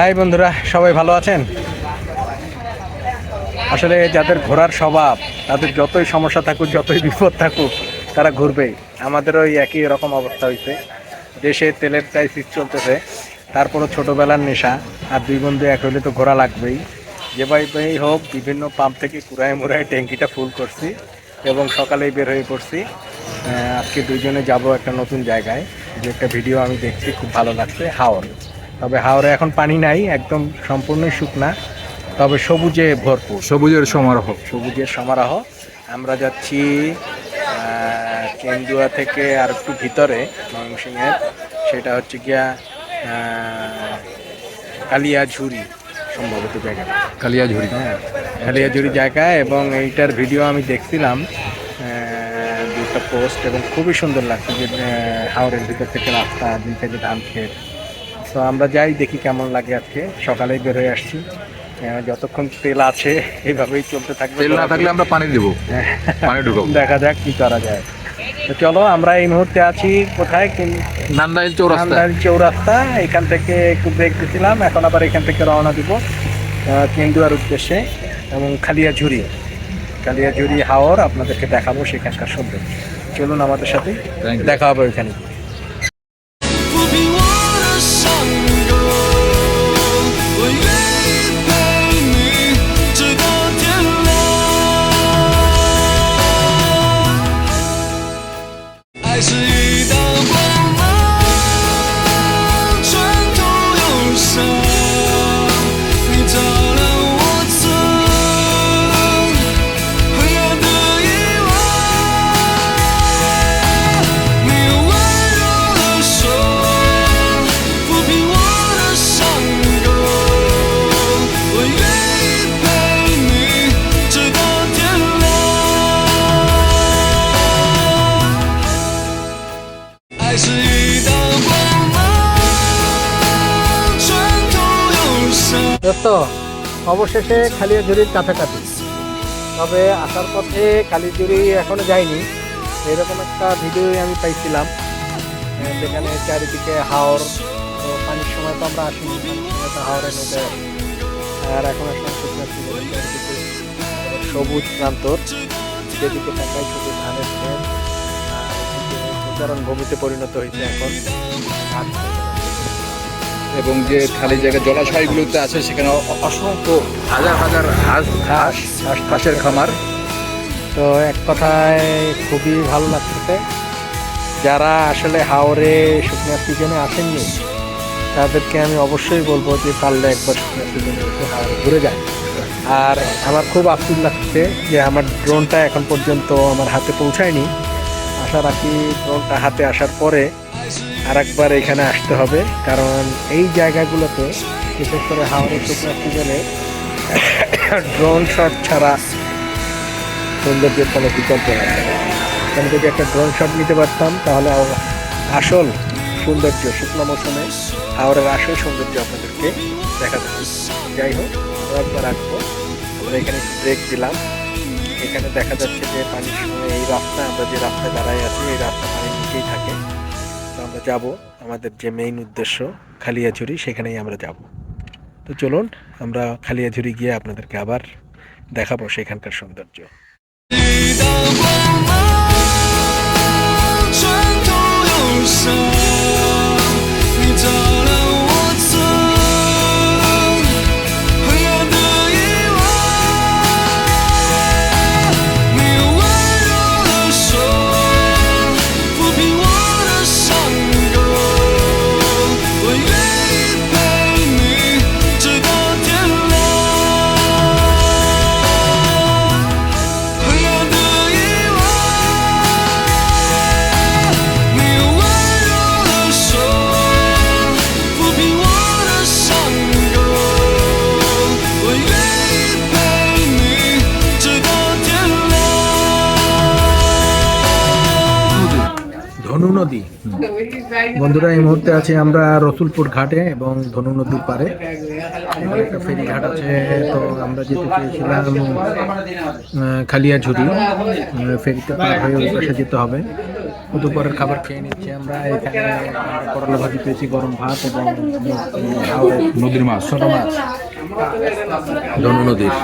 High বন্ধুরা, সবাই ভালো আছেন? আসলে যাদের ঘোরার স্বভাব, তাদের যতই সমস্যা থাকুক, যতই বিপদ থাকুক, তারা ঘুরবেই। আমাদেরও ওই একই রকম অবস্থা হয়েছে। দেশে তেলের ক্রাইসিস চলতেছে, তারপরও ছোটোবেলার নেশা। আর দুই বন্ধু এক হইলে তো ঘোরা লাগবেই। যেভাবেই হোক বিভিন্ন পাম্প থেকে কুড়ায় মুড়ায় ট্যাঙ্কিটা ফুল করছি এবং সকালেই বের হয়ে পড়ছি। আজকে দুইজনে যাব একটা নতুন জায়গায়, যে একটা ভিডিও আমি দেখছি, খুব ভালো লাগছে, হাওর। তবে হাওরে এখন পানি নাই, একদম সম্পূর্ণই শুকনা, তবে সবুজে ভরপুর, সবুজের সমারোহ। আমরা যাচ্ছি কেন্দুয়া থেকে আর একটু ভিতরে ময়মনসিংহের, সেটা হচ্ছে গিয়া কালিয়াঝুরি সম্ভবত জায়গা, কালিয়াঝুরি। হ্যাঁ, কালিয়াঝুরি জায়গা। এবং এইটার ভিডিও আমি দেখছিলাম দুইটা পোস্ট, এবং খুবই সুন্দর লাগছে যে হাওরের ভিতর থেকে রাস্তা, দুই থেকে ধান ক্ষেত। তো আমরা যাই, দেখি কেমন লাগে। আজকে সকালেই বের হয়ে আসছি, যতক্ষণ তেল আছে এইভাবেই চলতে থাকবে। তেল না থাকলে আমরা পানি দেবো, পানি ঢুকাবো। দেখা যাক কি করা যায়। তো চলো, আমরা এই মুহূর্তে আছি কোথায়? নান্দাইল চৌরাস্তা। নান্দাইল চৌরাস্তা। এখান থেকে একটু ব্রেক দিয়েছিলাম, এখন আবার এখান থেকে রওনা দিব কেন্দুয়ার উদ্দেশ্যে। এবং কালিয়াঝুরি হাওর আপনাদেরকে দেখাবো, সেখানকার সৌন্দর্য। চলুন আমাদের সাথে, দেখা হবে ওইখানে। দোস্ত, অবশেষে কালিয়াঝুরির কাছাকাছি। তবে আসার পথে কালিয়াঝুরি এখনো যাইনি, এরকম একটা ভিডিও আমি পাইছিলাম, যেখানে চারিদিকে হাওর। তো পানির সময় তো আমরা আসিনি, পানির সময় তো হাওরের নদে আসি। আর এখন আসলাম চারিদিকে সবুজ প্রান্তর, যেদিকে তাকাই শুধু ধানের ক্ষেত, উচ্চারণ ভূমিতে পরিণত হয়েছে এখন। এবং যে খালি জায়গা জলাশয়গুলোতে আছে, সেখানে অসংখ্য হাজার হাজার হাঁসের খামার। তো এক কথায় খুবই ভালো লাগতেছে। যারা আসলে হাওরে শুকনার সিজনে আসেননি, তাদেরকে আমি অবশ্যই বলবো যে পারলে একবার শুকনার সিজনে এসে হাওরে ঘুরে যায়। আর আমার খুব আফসোস লাগছে যে আমার ড্রোনটা এখন পর্যন্ত আমার হাতে পৌঁছায়নি। আশা রাখি ড্রোনটা হাতে আসার পরে আর একবার এখানে আসতে হবে, কারণ এই জায়গাগুলোতে, বিশেষ করে হাওড়ের শুকনার সিজনে, ড্রোন শট ছাড়া সৌন্দর্যের কোনো বিকল্প নেই। আমি যদি একটা ড্রোন শট নিতে পারতাম, তাহলে আসল সৌন্দর্য, শুকনো মৌসুমে হাওড়ের আসল সৌন্দর্য আপনাদেরকে দেখা যাবে। যাই হোক, একবার রাখবো। আমরা এখানে ব্রেক দিলাম। এখানে দেখা যাচ্ছে যে পানির সময় এই রাস্তা, আমরা যে রাস্তায় দাঁড়াই আছি, এই রাস্তা পানির নিচেই থাকে। তো আমরা যাব আমাদের যে মেইন উদ্দেশ্য কালিয়াঝুরি, সেখানেই আমরা যাব। তো চলুন, আমরা কালিয়াঝুরি গিয়ে আপনাদেরকে আবার দেখাবো সেখানকার সৌন্দর্য। ধনু নদী। বন্ধুরা, এই মুহূর্তে আছি আমরা রসুলপুর ঘাটে এবং ধনু নদীর পারে। এখানে একটা ফেরি ঘাট আছে। তো আমরা যেতে চেয়েছিলাম কালিয়াঝুরি, ফেরিতে পার হয়ে ওই পাশে যেতে হবে। দুপুরের খাবার খেয়ে নিচ্ছি আমরা। এখানে আমরা করলা ভাজি পেয়েছি, গরম ভাত এবং হাওড়ের নদীর মাছ, ছোট মাছ, ধনু নদীর।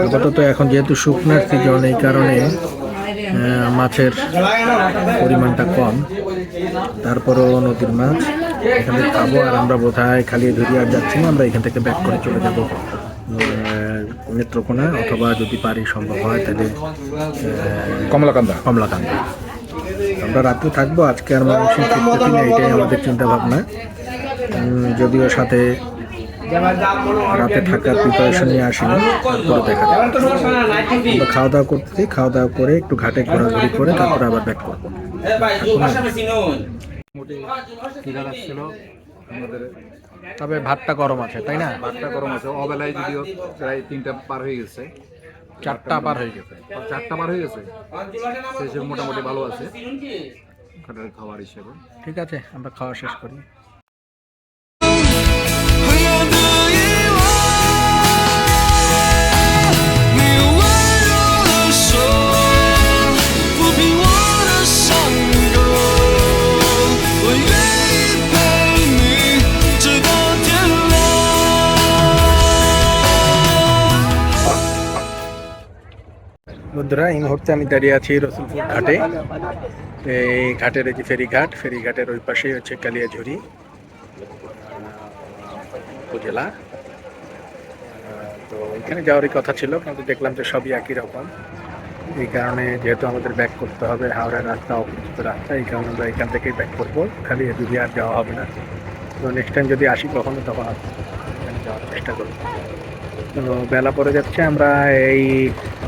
আপাতত এখন যেহেতু শুকনার সিজন, এই কারণে মাছের পরিমাণটা কম। তারপরও নদীর মাছ এখান থেকে খাবো। আর আমরা বোধহয় খালি ধরে আর যাচ্ছি না, আমরা এখান থেকে ব্যাক করে চলে যাব নেত্রকোনা, অথবা যদি পারি সম্ভব হয় তাহলে কমলাকান্দা। আমরা রাতে থাকবো আজকে, আর মানুষের ফিরতেছি না, এটাই আমাদের চিন্তা ভাবনা। যদিও সাথে রাতে থাকার প্রিপারেশন নিয়ে আসিনি, তারপরে দেখা যাবে। আমরা খাওয়া দাওয়া করতেছি, খাওয়া দাওয়া করে একটু ঘাটে ঘোরাঘুরি করে তারপরে আবার ব্যাক করবো। তবে ভাতটা গরম আছে, তাই না? ভাতটা গরম আছে, অবেলায় যদিও প্রায় 3টা পার হয়ে গেছে, 4টা পার হয়ে গেছে। 4টা পার হয়ে গেছে, সে হিসেবে মোটামুটি ভালো আছে খাটার খাবার হিসেবে। ঠিক আছে, আমরা খাওয়া শেষ করি। বন্ধুরা, এই মুহূর্তে আমি দাঁড়িয়ে আছি রসুলপুর ঘাটে। এই ঘাটের এই যে ফেরিঘাটের ওই পাশেই হচ্ছে কালিয়াঝুরি উপজেলা। তো এখানে যাওয়ারই কথা ছিল, কিন্তু দেখলাম যে সবই একই রকম। এই কারণে যেহেতু আমাদের ব্যাক করতে হবে, হাওড়ার রাস্তা অপরিচিত রাস্তা, এই কারণে আমরা এখান থেকেই ব্যাক করবো, খালি যদি আর যাওয়া হবে না। তো নেক্সট টাইম যদি আসি কখনো, তখন এখানে যাওয়ার চেষ্টা করবো। তো বেলা পড়ে যাচ্ছে, আমরা এই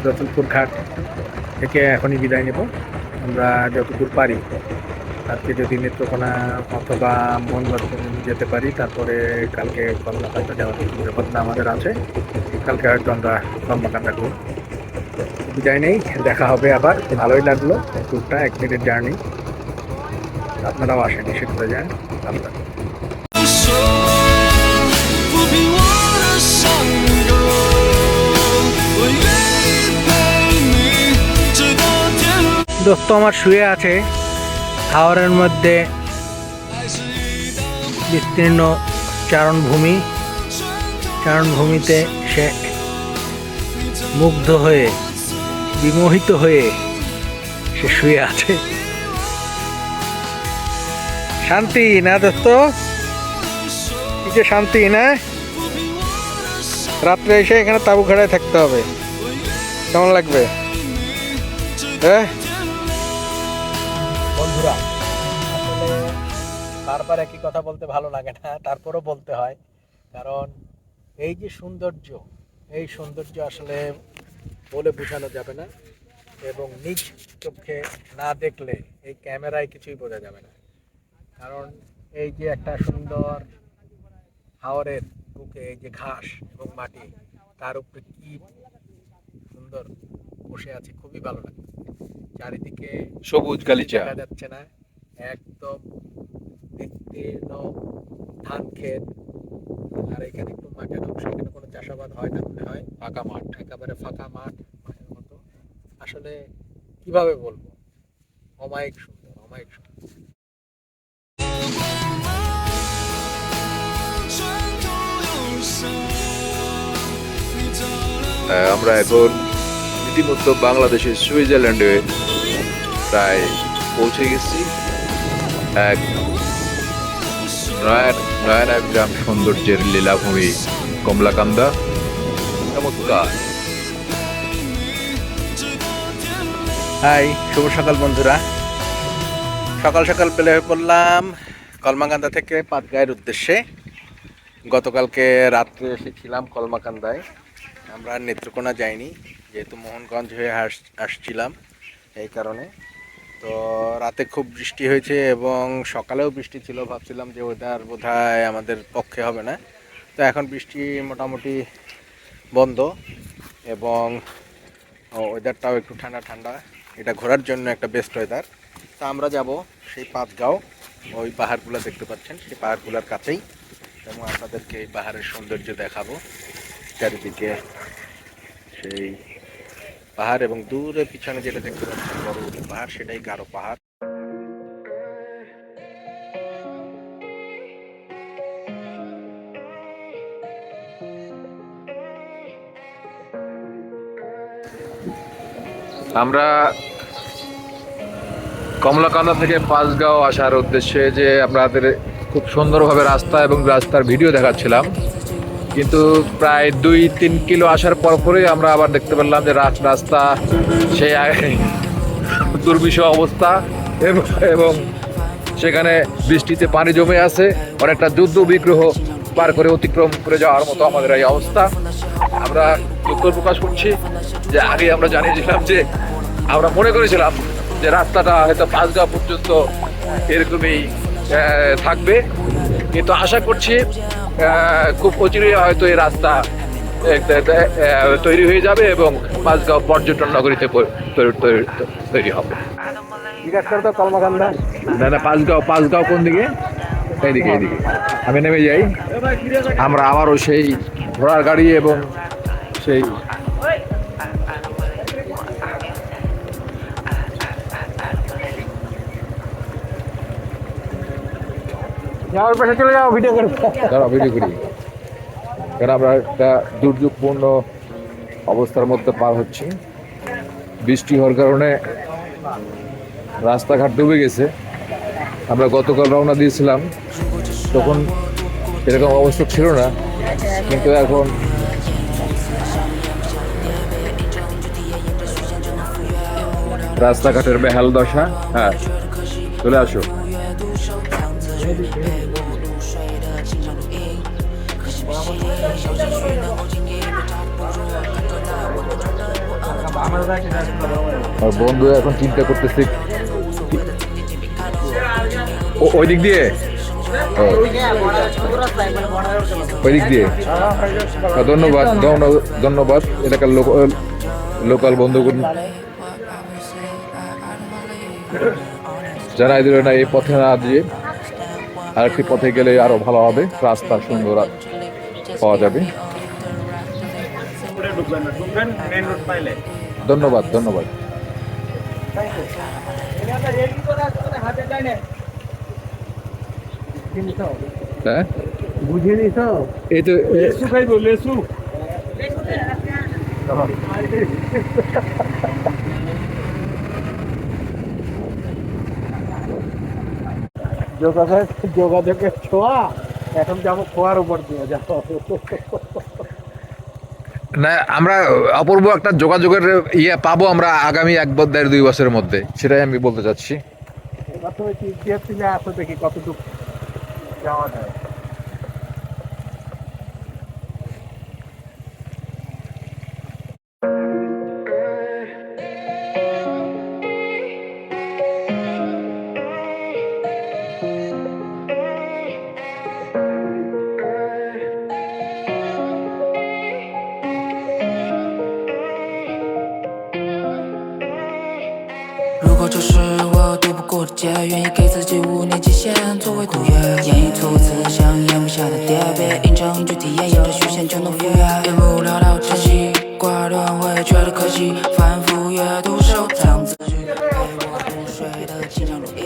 রসুলপুর ঘাট থেকে এখনই বিদায় নেব। আমরা যতদূর পারি আজকে যদি নেত্রকোনা অথবা মোহনবাজার যেতে পারি, তারপরে কালকে কলকাতা যাওয়ার পরিকল্পনা আমাদের আছে। কালকে হয়তো আমরা কলকাতা করব। বিদায় নেই, দেখা হবে আবার। ভালোই লাগলো ট্যুরটা, 1 মিনিটের জার্নি। আপনারাও আসেন, এসে করে যান আপনারা। দোস্ত আমার শুয়ে আছে হাওরের মধ্যে, বিস্তীর্ণ চারণভূমিতে সে মুগ্ধ হয়ে, বিমোহিত হয়ে সে শুয়ে আছে। শান্তি না দোস্ত? কি যে শান্তি না? রাত্রে এসে এখানে তাঁবু ঘেরায় থাকতে হবে, কেমন লাগবে? হ্যাঁ বন্ধুরা, আসলে বারবার একই কথা বলতে ভালো লাগে না, তারপরও বলতে হয়। কারণ এই যে সৌন্দর্য, এই সৌন্দর্য আসলে বলে বোঝানো যাবে না, এবং নিজ চোখে না দেখলে এই ক্যামেরায় কিছুই বোঝা যাবে না। কারণ এই যে একটা সুন্দর হাওরের বুকে এই যে ঘাস এবং মাটি, তার উপরে কি সুন্দর বসে আছে, খুবই ভালো লাগে। চারিদিকে সবুজ গালিচা দেখা যাচ্ছে না, একদম বিস্তীর্ণ ধান ক্ষেত। আর এখানে একটু মাঠের অংশ, এখানে কোনো চাষাবাদ হয় না মনে হয়, ফাঁকা মাঠ, একেবারে ফাঁকা মাঠের মতো। আসলে কিভাবে বলবো, অমায়িক সুন্দর, অমায়িক সুন্দর। আমরা এখন রীতিমতো বাংলাদেশের সুইজারল্যান্ডে প্রায় পৌঁছে গেছি। এক নয়নাভিরাম সৌন্দর্যের লীলাভূমি কমলাকান্দা। চমৎকার। হাই, শুভ সকাল বন্ধুরা। সকাল সকাল বের হয়ে পড়লাম কলমাকান্দা থেকে পাটগাঁয়ের উদ্দেশ্যে। গতকালকে রাত্রে এসেছিলাম কলমাকান্দায়, আমরা নেত্রকোনা যাইনি, যেহেতু মোহনগঞ্জ হয়ে আসছিলাম এই কারণে। তো রাতে খুব বৃষ্টি হয়েছে এবং সকালেও বৃষ্টি ছিল, ভাবছিলাম যে ওয়েদার বোধহয় আমাদের পক্ষে হবে না। তো এখন বৃষ্টি মোটামুটি বন্ধ এবং ওয়েদারটাও একটু ঠান্ডা ঠান্ডা। এটা ঘোরার জন্য একটা বেস্ট ওয়েদার। তা আমরা যাব সেই পাঁচগাঁও, ওই পাহাড়গুলো দেখতে পাচ্ছেন, সেই পাহাড়গুলোর কাছেই, এবং আপনাদেরকে এই পাহাড়ের সৌন্দর্য দেখাবো। চারিদিকে সেই পাহাড় এবং দূরে পিছনে যেটা দেখতে পাচ্ছেন বড় পাহাড়, সেটাই গারো পাহাড়। আমরা কমলাকান্দা থেকে পাঁচগাঁও আসার উদ্দেশ্যে যে আপনাদের খুব সুন্দরভাবে রাস্তা এবং রাস্তার ভিডিও দেখাচ্ছিলাম, কিন্তু প্রায় 2-3 কিলো আসার পরই আমরা আবার দেখতে পেলাম যে রাস্তা সেই দুর্বিষহ অবস্থা এবং সেখানে বৃষ্টিতে পানি জমে আছে। অনেকটা যুদ্ধ বিগ্রহ পার করে অতিক্রম করে যাওয়ার মতো আমাদের এই অবস্থা। আমরা দুঃখ প্রকাশ করছি যে আগে আমরা জানিয়েছিলাম যে আমরা মনে করেছিলাম যে রাস্তাটা হয়তো পাঁচগাঁও পর্যন্ত এরকমই থাকবে, কিন্তু আশা করছি খুব অচিরেই হয়তো এই রাস্তা তৈরি হয়ে যাবে এবং পাঁচগাঁও পর্যটন নগরীতে তৈরি হবে। না না, পাঁচগাঁও কোন দিকে? এইদিকে এইদিকে আমি নেমে যাই। আমরা আবারও সেই ঘোড়ার গাড়ি এবং সেই চলে যাও ভিডিও করে। ভিডিও করি, কারণ আমরা একটা দুর্যোগপূর্ণ অবস্থার মধ্যে পার হচ্ছি। বৃষ্টি হওয়ার কারণে রাস্তাঘাট ডুবে গেছে। আমরা গতকাল রওনা দিয়েছিলাম, তখন এরকম অবস্থা ছিল না, কিন্তু এখন রাস্তাঘাটের বেহাল দশা। হ্যাঁ, চলে আসো। আর বন্ধু এখন চিন্তা করতেছি ওই দিক দিয়ে, ওই দিক দিয়ে। ধন্যবাদ ধন্যবাদ এলাকার লোকাল বন্ধুগণ জানাই দিল না এই পথে না দিয়ে আরেকটি পথে গেলে আরো ভালো হবে, রাস্তা সুন্দর পাওয়া যাবে। ধন্যবাদ ধন্যবাদ। হ্যাঁ বুঝিয়ে নিছ এই তো লেসু খাইব লেসু। যোগাযোগের ছোঁয়া, এখন যাবো খোয়ার উপর দিয়ে যাবো। না, আমরা অপূর্ব একটা যোগাযোগের পাবো আমরা আগামী 1-2 বছরের মধ্যে, সেটাই আমি বলতে চাচ্ছি। এবার তুমি ইতিহাস থেকে আসো, দেখি কতটুকু যাওয়া যায়।如果这是我渡不过的劫，愿意给自己5年期限作为赌约。演绎初次像烟雾下的蝶，别印证具体验，沿着虚线就能赴约。也不潦倒珍惜，挂断会觉得可惜，反复阅读收藏字句，陪我入睡的经常录音。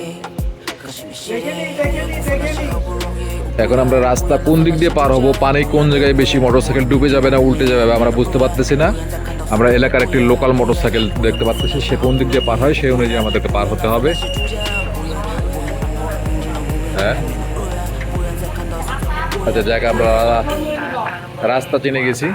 可惜没洗脸，好不容易。 এখন আমরা রাস্তা কোন দিক দিয়ে পার হব, পানি কোন জায়গায় বেশি, মোটরসাইকেল ডুবে যাবে না উল্টে যাবে আমরা বুঝতে পারতেছি না। আমরা এলাকার একটি লোকাল মোটরসাইকেল দেখতে পাচ্ছি, সে কোন দিক দিয়ে পার হয় সেই অনুযায়ী আমাদেরকে পার হতে হবে। হ্যাঁ, আচ্ছা জায়গা আমরা রাস্তা চিনে গেছি।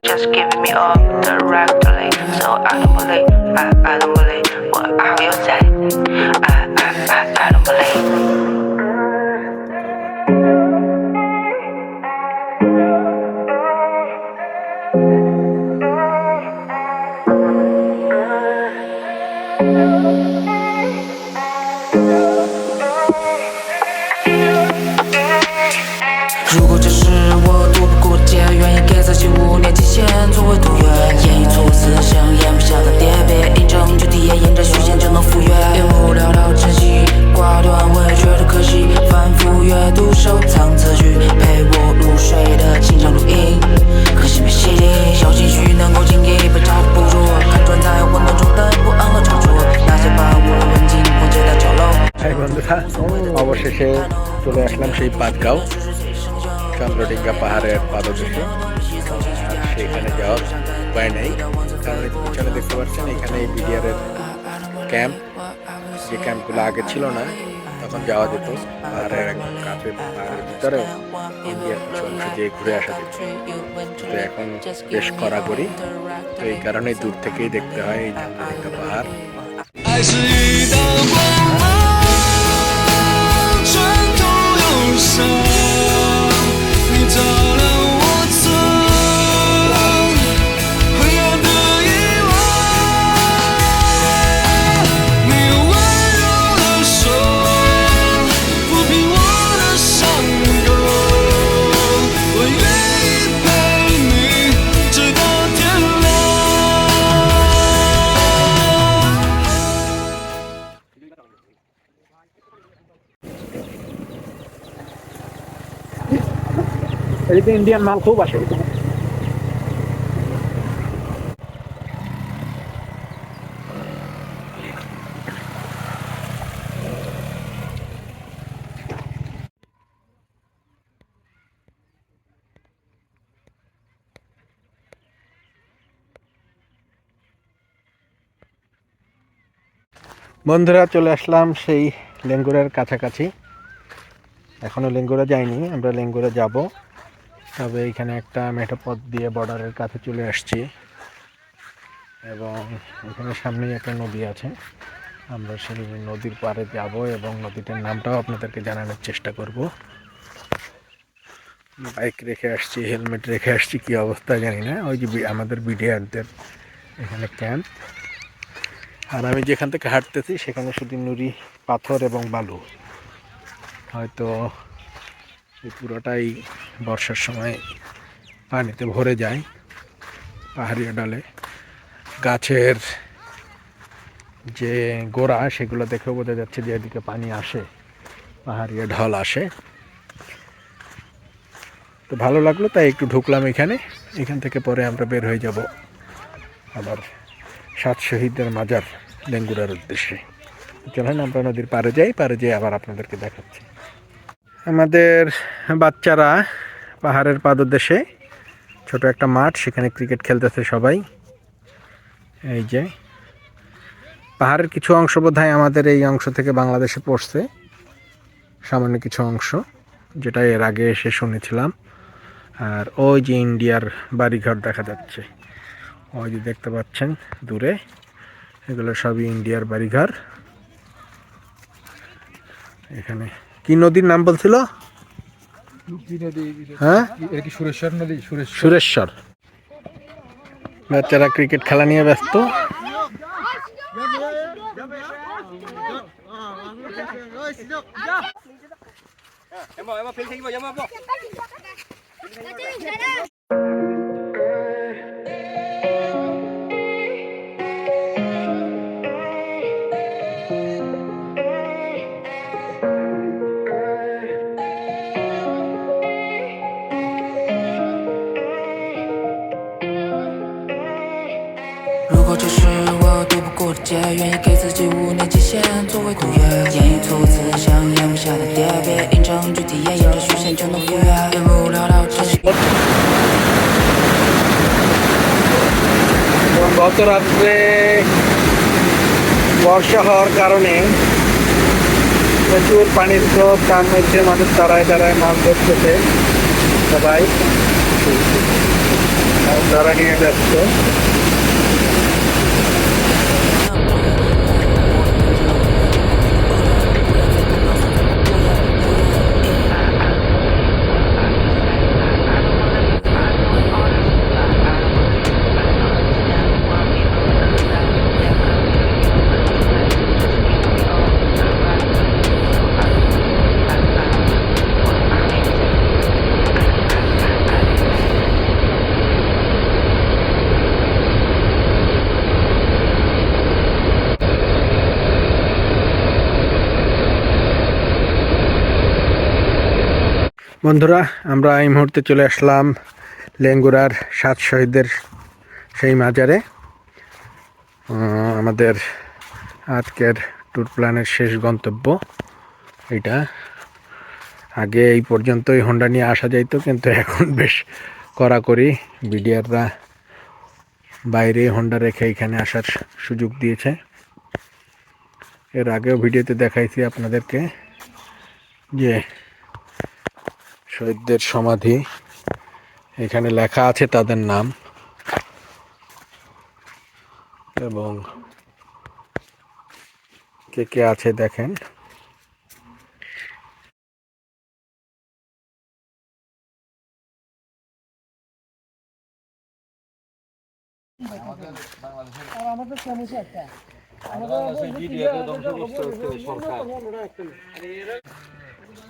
Just giving me up directly, so I don't believe, I don't believe what you say. I don't believe. অবশেষে চলে আসলাম সেই পাঁচগাঁও চন্দ্রডিঙ্গা পাহাড়ের পাদদেশে। আর সেইখানে যাওয়ার উপায় নেই, কারণ এই পিছনে দেখতে পাচ্ছেন এখানে বিডিআরের ক্যাম্প, যে ক্যাম্পগুলো আগে ছিল না, তখন যাওয়া যেত পাহাড়ের একদম কাছে, পাহাড়ের ভিতরেও ইন্ডিয়ার কিছু অংশ দিয়ে ঘুরে আসা যেত। কিন্তু এখন বেশ কড়াকড়ি, তো এই কারণেই দূর থেকেই দেখতে হয় এই চন্দ্রডিঙ্গা পাহাড়। 爱是一道光芒，穿透忧伤，你照亮我曾灰暗的夜晚，你用温柔的手抚平我的伤口，我愿意陪你直到天亮。 এদিকে ইন্ডিয়ান মাল খুব আসে। বন্ধুরা, চলে আসলাম সেই লেঙ্গুরার কাছাকাছি। এখনো লেঙ্গুরা যাইনি, আমরা লেঙ্গুরা যাব। তবে এখানে একটা মেঠোপথ দিয়ে বর্ডারের কাছে চলে আসছি, এবং এখানে সামনেই একটা নদী আছে। আমরা সেই নদীর পাড়ে যাব এবং নদীটার নামটাও আপনাদেরকে জানানোর চেষ্টা করব। বাইক রেখে আসছি, হেলমেট রেখে আসছি, কী অবস্থা জানি না। ওই যে আমাদের বিডিআরদের এখানে ক্যাম্প, আর আমি যেখান থেকে হাঁটতেছি সেখানে শুধু নুড়ি, পাথর এবং বালু। হয়তো এই পুরোটাই বর্ষার সময় পানিতে ভরে যায়। পাহাড়ি ডালে গাছের যে গোড়া, সেগুলো দেখেও বোঝা যাচ্ছে যে এদিকে পানি আসে, পাহাড়ি ঢল আসে। তো ভালো লাগলো, তাই একটু ঢুকলাম এখানে। এখান থেকে পরে আমরা বের হয়ে যাব আবার 7 শহীদদের মাজার লেঙ্গুরার উদ্দেশ্যে। চলেন আমরা নদীর পাড়ে যাই, পাড়ে যেয়ে আবার আপনাদেরকে দেখাচ্ছি। আমাদের বাচ্চারা পাহাড়ের পাদদেশে ছোট একটা মাঠ, সেখানে ক্রিকেট খেলতেছে সবাই। এই যে পাহাড়ের কিছু অংশ বোধহয় আমাদের এই অংশ থেকে বাংলাদেশে পড়ছে, সামান্য কিছু অংশ, যেটা এর আগে এসে শুনেছিলাম। আর ওই যে ইন্ডিয়ার বাড়িঘর দেখা যাচ্ছে, ওই যে দেখতে পাচ্ছেন দূরে, এগুলো সবই ইন্ডিয়ার বাড়িঘর। এখানে কি নদীর নাম বলছিল? হ্যাঁ, সুরেশ্বর নদী, সুরেশ্বর। বাচ্চারা ক্রিকেট খেলা নিয়ে ব্যস্ত।界，愿意给自己5年期限作为赌约，演绎初次像烟雾下的蝶，别印证具体验，沿着虚线就能赴约，烟雾缭绕晨曦。 গত রাত্রে বর্ষা হওয়ার কারণে প্রচুর পানির স্রোত, তার মধ্যে মানুষ দাঁড়ায় দাঁড়ায় মাছ ধরতেছে, সবাই ধরা নিয়ে ব্যস্ত। বন্ধুরা, আমরা এই মুহূর্তে চলে আসলাম লেঙ্গুরার 7 শহীদদের সেই মাজারে। আমাদের আজকের ট্যুর প্ল্যানের শেষ গন্তব্য এটা। আগে এই পর্যন্তই হোন্ডা নিয়ে আসা যাইতো, কিন্তু এখন বেশ কড়াকড়ি বিডিআররা বাইরে হোন্ডা রেখে এখানে আসার সুযোগ দিয়েছে। এর আগেও ভিডিওতে দেখাইছি আপনাদেরকে যে শহীদদের সমাধি, এখানে লেখা আছে তাদের নাম এবং কে কে আছে দেখেন। আমাদের সমস্যা একটা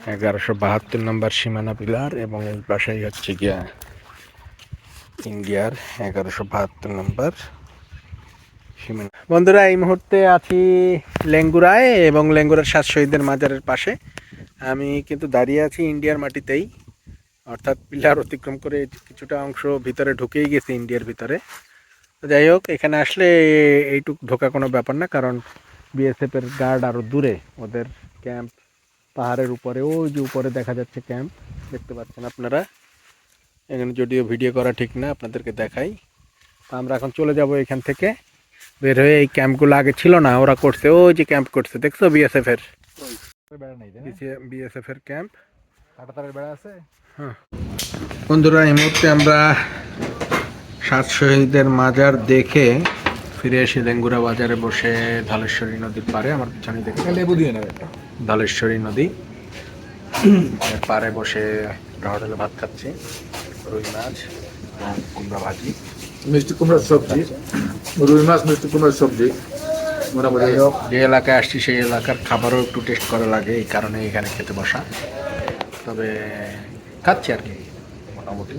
1172 নম্বর সীমানা পিলার এবং এই পাশেই হচ্ছে গিয়া ইন্ডিয়ার 1172 নম্বর সীমানা। বন্ধুরা, এই মুহূর্তে আছি লেঙ্গুরায় এবং লেঙ্গুরার 7 শহীদের মাজারের পাশে। আমি কিন্তু দাঁড়িয়ে আছি ইন্ডিয়ার মাটিতেই, অর্থাৎ পিলার অতিক্রম করে কিছুটা অংশ ভিতরে ঢুকেই গেছে ইন্ডিয়ার ভিতরে। তো যাই হোক, এখানে আসলে এইটুক ঢোকা কোনো ব্যাপার না, কারণ বিএসএফের গার্ড আরও দূরে, ওদের ক্যাম্প পাহাড়ের উপরে, ওই যে উপরে দেখা যাচ্ছে ক্যাম্প, দেখতে পাচ্ছেন আপনারা। এখানে যদিও ভিডিও করা ঠিক না, আপনাদেরকে দেখাই। তো আমরা এখন চলে যাব এখান থেকে বের হয়ে। এই ক্যাম্পগুলো আগে ছিল না, ওরা করছে, ওই যে ক্যাম্প করছে দেখছো বিএসএফের, বিএসএফের ক্যাম্প। হ্যাঁ বন্ধুরা, এই মুহূর্তে আমরা 7 শহীদের মাজার দেখে ফিরে এসে লেঙ্গুরা বাজারে বসে ধলেশ্বরী নদীর পাড়ে, আমার পিছনে দেখে ধলেশ্বরী নদী, এর পাড়ে বসে হোটেলে ভাত খাচ্ছি, রুই মাছ এবং কুমড়া ভাজি, মিষ্টি কুমড়ার সবজি, রুই মাছ, মিষ্টি কুমড়ার সবজি। মোটামুটি যে এলাকায় আসছি সেই এলাকার খাবারও একটু টেস্ট করা লাগে, এই কারণে এখানে খেতে বসা। তবে খাচ্ছি আর কি মোটামুটি।